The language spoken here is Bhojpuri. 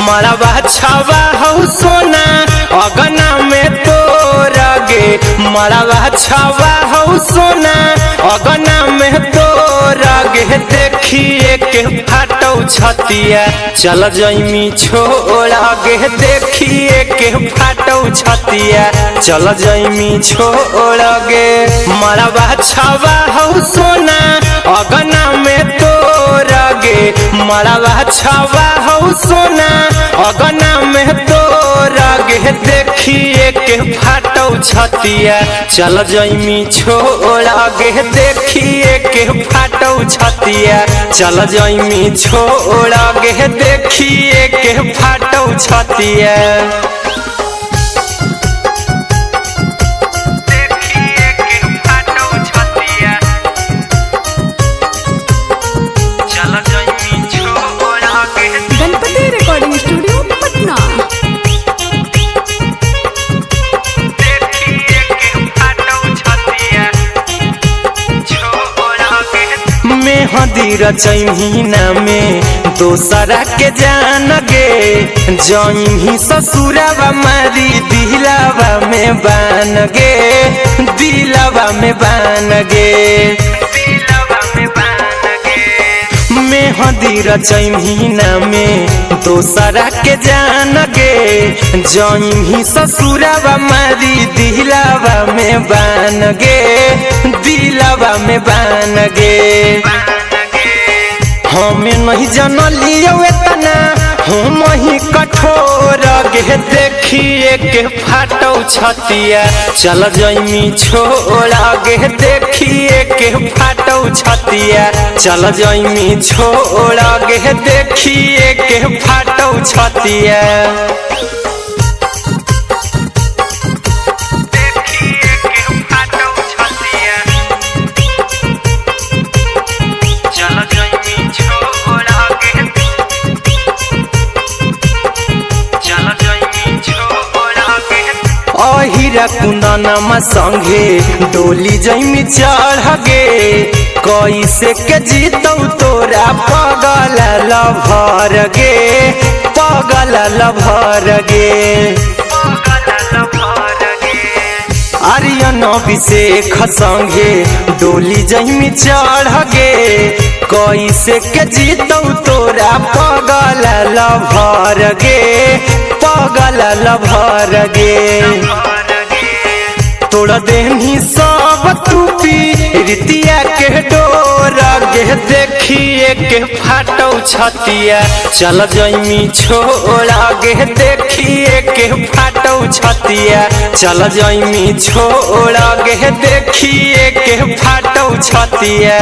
मड़वा छवा हौ सोना अगना में तोर गे मड़वा छवा हौ सोना अगना में तोर गे देखिए के फाटौ छतिया चल जइमी छोड़ गे देखिए के फाटौ छतिया चल जइमी छोड़ गे मड़वा छवा हौ सोना अगना में तोर गे मड़वा छवा हौ सोना अगना में तोर गे देखिए के फाटौ छतिया चल जइमी छोड़ गे देखिए के फाटौ छतिया चल जइमी छोड़ गे देखिए के फाटौ छतिया मेहंदी रचैना में दोसरा के जान गे जइमी ससुरवा मारी दिलवा में बान गे दिलवा में बान गे मेहंदी रचैना में दोसरा के जान गे जइमी ससुरवा मारी दिलवा में बान गे दिलवा में बान गे हमें नहीं जनलियो इतना हम ही कठोर गे देखिए के फाटौ छतिया चल जइमी छोड़ गे देखिए के फाटौ छतिया चल जइमी छोड़ गे देखिए के फाटौ छतिया अहिरा कुंदनमा संगे डोली जइमी चढ़ गे कैसे के जीतौ तोरा पगल लभर गे पगल लभर गे आर्यन अभिषेक संगे डोली जइमी चढ़ गे कैसे के जीतौ तोरा पगल लभर गे पगल लभर गे तोड़ देनी सब टूपी रितिया के डोर गे देखिए के फाटौ छतिया चल जइमी छोड़ गे देखिए के फाटौ छतिया चल जइमी छोड़ गे देखिए के फाटौ छतिया।